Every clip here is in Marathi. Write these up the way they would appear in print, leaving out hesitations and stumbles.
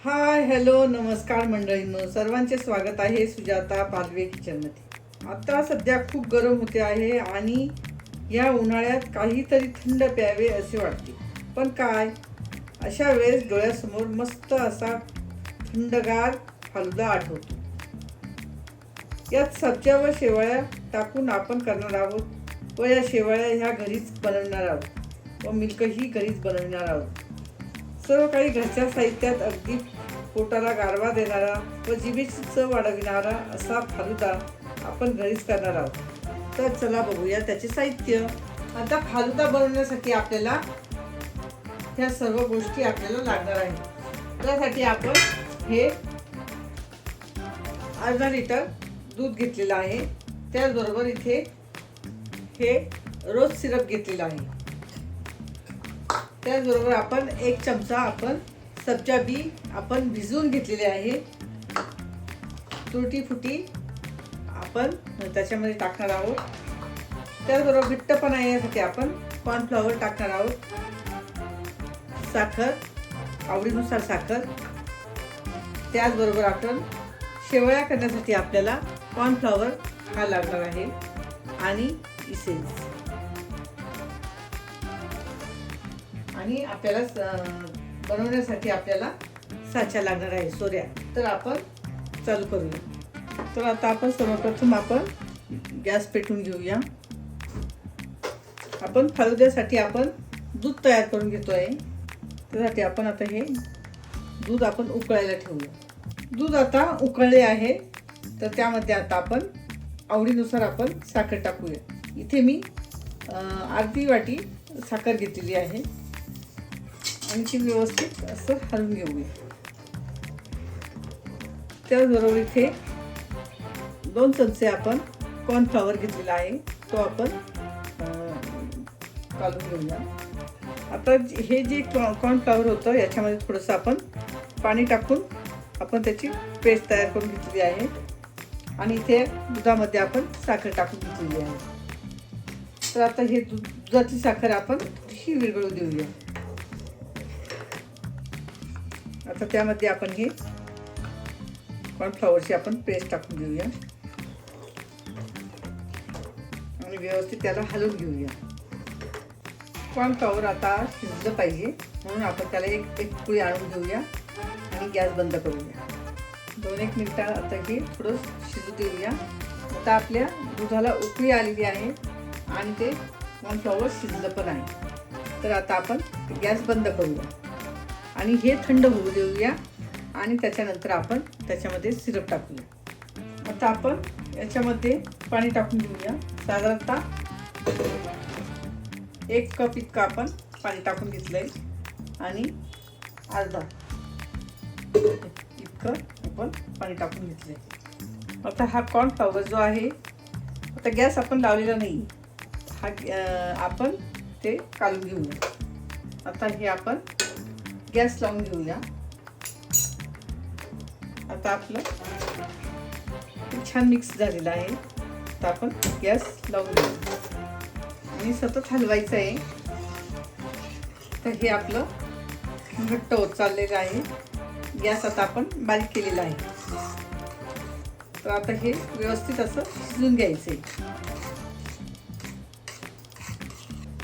हाय हॅलो नमस्कार मंडळींनो, सर्वांचे स्वागत आहे सुजाता पालवे किचनमध्ये। आता सध्या खूप गरम होते आहे आणि या उन्हाळ्यात काहीतरी थंड प्यावे असे वाटते, पण काय अशा वेळेस डोळ्यासमोर मस्त असा थंडगार फालुदा आठवतो। यात सब्जा व शेवळ्या टाकून आपण करणार आहोत व या शेवळ्या ह्या घरीच बनवणार आहोत व मिल्कही घरीच बनवणार आहोत। सर्व काही घरच्या साहित्यात अगदी पोटाला गारवा देणारा व जिभेची चव वाढविणारा असा फालुदा आपण घरीच करणार आहोत। तर चला बघूया त्याचे साहित्य। आता फालुदा बनवण्यासाठी आपल्याला ह्या सर्व गोष्टी आपल्याला लागणार आहेत। त्यासाठी आपण हे अर्धा लिटर दूध घेतलेलं आहे, त्याचबरोबर इथे हे रोज सिरप घेतलेला आहे, त्याचबरोबर आपण 1 चमचा आपण सब्जा बी आपण भिजवून घेतलेले आहे। तुरटी फुटी आपण त्याच्यामध्ये टाकणार आहोत। त्याचबरोबर घट्टपणा येण्यासाठी आपण कॉर्नफ्लॉवर टाकणार आहोत। साखर आवडीनुसार साखर, त्याचबरोबर आपण शेवळ्या करण्यासाठी आपल्याला कॉर्नफ्लॉवर हा लागणार आहे आणि इसेन्स, आणि आपल्याला बनवण्यासाठी आपल्याला साचा लागणार आहे, सोऱ्या। तर आपण चालू करूया। तर आता आपण सर्वप्रथम आपण गॅस पेटवून घेऊया। आपण फालुद्यासाठी आपण दूध तयार करून घेतोय, त्यासाठी आपण आता हे दूध आपण उकळायला ठेवूया। दूध आता उकळले आहे, तर त्यामध्ये आता आपण आवडीनुसार आपण साखर टाकूया। इथे मी अर्धी वाटी साखर घेतलेली आहे आणि ती व्यवस्थित असं हलवून घेऊया। त्याचबरोबर इथे 2 चमचे आपण कॉर्नफ्लॉवर घेतलेला आहे, तो आपण काढून घेऊया। आता हे जे कॉर्नफ्लॉवर होतं याच्यामध्ये थोडंसं आपण पाणी टाकून आपण त्याची पेस्ट तयार करून घेतली आहे आणि इथे दुधामध्ये आपण साखर टाकून घेतलेली आहे। तर आता हे दुधाची साखर आपण थोडीशी विरघळू देऊया। आता त्यामध्ये आपण हे कॉर्नफ्लॉवरची आपण पेस्ट टाकून देऊया आणि व्यवस्थित त्याला हलवून घेऊया। कॉर्नफ्लॉवर आता शिजलं पाहिजे म्हणून आपण त्याला एक पोळी आणून घेऊया आणि गॅस बंद करूया। 2-1 मिनिटं आता हे थोडं शिजू देऊया। आता आपल्या दुधाला उकळी आलेली आहे आणि ते कॉर्नफ्लॉवर शिजलं पण आहे। तर आता आपण गॅस बंद करूया आणि हे थंड होऊ देऊया आणि त्याच्यानंतर आपण त्याच्यामध्ये सिरप टाकूया। आता आपण याच्यामध्ये पाणी टाकून घेऊया। साधारणतः 1 कप इतकं आपण पाणी टाकून घेतलंय आणि अर्धा इतकं आपण पाणी टाकून घेतलंय। आता हा कॉर्नफ्लॉवर जो आहे, आता गॅस आपण लावलेला नाही, हा आपण ते काढून घेऊया। आता हे आपण गॅस लावून घेऊया। आता आपलं छान मिक्स झालेलं आहे, तर आपण गॅस लावून घेऊया आणि सतत हलवायचं आहे। तर हे आपलं घट्ट होत चाललेलं आहे। गॅस आता आपण बारीक केलेला आहे, तर आता हे व्यवस्थित असं शिजून घ्यायचं आहे।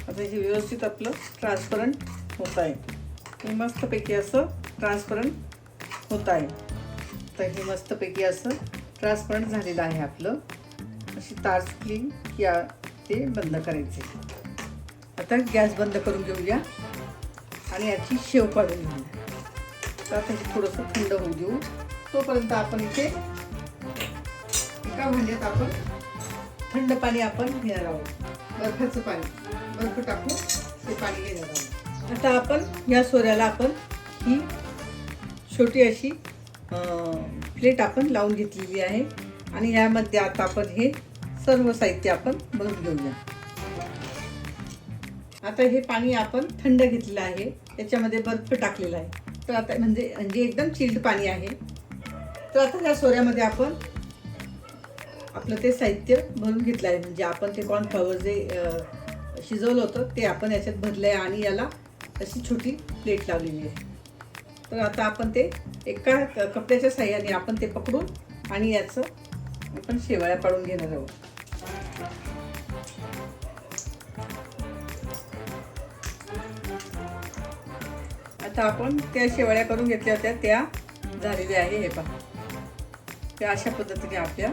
आता हे व्यवस्थित आपलं ट्रान्सपरंट होत आहे, हे मस्तपैकी असं ट्रान्सपरंट होत आहे। तर हे मस्तपैकी असं ट्रान्सपरंट झालेलं आहे आपलं। अशी तार सुटली की ते बंद करायचे। आता गॅस बंद करून घेऊया आणि याची शेव काढून घेऊया। तर आता हे थोडंसं थंड होऊ देऊ, तोपर्यंत आपण इथे एका भांड्यात आपण थंड पाणी आपण घेणार आहोत, बर्फाचं पाणी, बर्फ टाकून ते पाणी घेणार आहोत। आता आपण या सोऱ्याला आपण ही छोटी अशी प्लेट आपण लावून घेतलेली आहे आणि यामध्ये आता आपण हे सर्व साहित्य आपण भरून घेऊया। आता हे पाणी आपण थंड घेतलेलं आहे, त्याच्यामध्ये बर्फ टाकलेला आहे, तर आता म्हणजे एकदम चिल्ड पाणी आहे। तर आता या सोऱ्यामध्ये आपण आपलं ते साहित्य भरून घेतलं आहे, म्हणजे आपण ते कॉर्नफ्लॉवर जे शिजवलं होतं ते आपण याच्यात भरलं आहे आणि याला अशी छोटी प्लेट लावलेली आहे। तर आता आपण ते एका कपड्याच्या साह्याने आपण ते पकडून आणि याचं आपण शेवाळ्या पाडून घेणार आहोत. आता आपण त्या शेवाळ्या करून घेतल्या होत्या त्या झालेल्या आहे. हे पहा, त्या अशा पद्धतीने आपल्या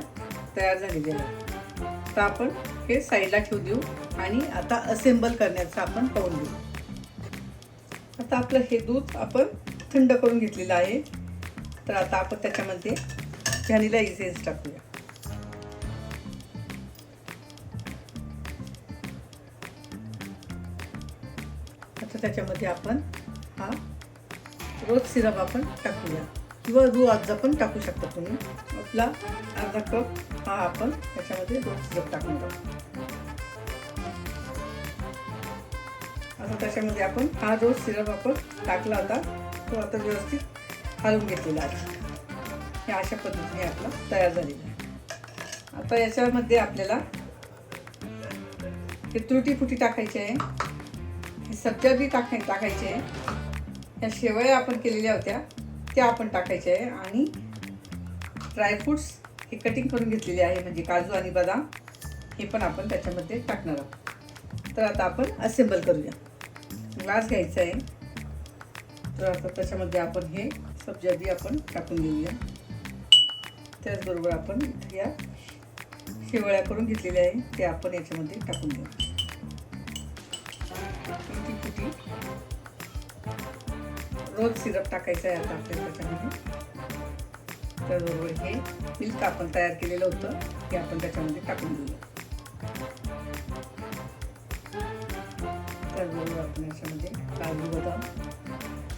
तयार झालेल्या आहेत. आता आपण हे साईडला ठेवू देऊ आणि आता असेंबल करण्याचं आपण पाहून घेऊ. आता आपलं हे दूध आपण थंड करून घेतलेलं आहे. तर आता आपण त्याच्यामध्ये व्हॅनिला इसेन्स टाकूया. आता त्याच्यामध्ये आपण हा रोज सिरप आपण टाकूया किंवा रूह पण टाकू शकता तुम्ही. आपला अर्धा कप हा आपण त्याच्यामध्ये रोज सिरप टाकून टाकू. आता त्याच्यामध्ये आपण हा रोज सिरप आपण टाकला होता तो आता व्यवस्थित हलवून घेतलेला आहे. हे अशा पद्धतीने आपला तयार झालेला आहे. आता याच्यामध्ये आपल्याला हे तुरटी फुटी टाकायची आहे, हे सब्जा बी टाकायचे आहे, ह्या शेवया आपण केलेल्या होत्या त्या आपण टाकायच्या आहे आणि ड्रायफ्रूट्स हे कटिंग करून घेतलेले आहे म्हणजे काजू आणि बदाम हे पण आपण त्याच्यामध्ये टाकणार आहोत. तर आता आपण असेंबल करूया. ग्लास घ्यायचा आहे. तर आता त्याच्यामध्ये आपण हे सब्जा बी आपण टाकून घेऊया. त्याचबरोबर आपण इथे या शेवळ्या करून घेतलेल्या आहे ते आपण याच्यामध्ये टाकून घेऊ. फुटी रोज सिरप टाकायचं आहे आता आपल्याला त्याच्यामध्ये. त्याचबरोबर हे मिल्क आपण तयार केलेलं होतं ते आपण त्याच्यामध्ये टाकून घेऊया. त्याचबरोबर आपण याच्यामध्ये काजू बदाम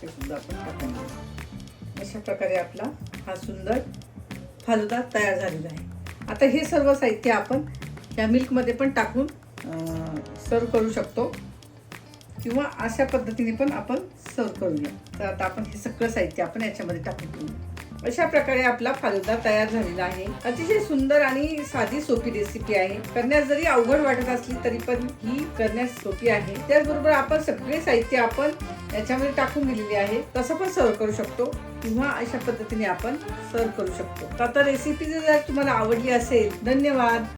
हे सुद्धा आपण टाकून घेऊ. अशा प्रकारे आपला हा सुंदर फालुदा तयार झालेला आहे. आता हे सर्व साहित्य आपण या मिल्कमध्ये पण टाकून सर्व करू शकतो किंवा अशा पद्धतीने पण आपण सर्व करूया. तर आता आपण हे सगळं साहित्य आपण याच्यामध्ये टाकून घेऊ. अशा प्रकारे आपला फालुदा तयार झालेला आहे. अतिशय सुंदर आणि साधी सोपी रेसिपी आहे. करण्यास जरी अवघड वाटत असली तरी पण ही करण्यास सोपी आहे. त्याचबरोबर आपण सगळे साहित्य आपण याच्यामध्ये टाकून दिलेले आहे. तसं पण सर्व करू शकतो किंवा अशा पद्धतीने आपण सर्व करू शकतो. आता रेसिपी जर तुम्हाला आवडली असेल, धन्यवाद.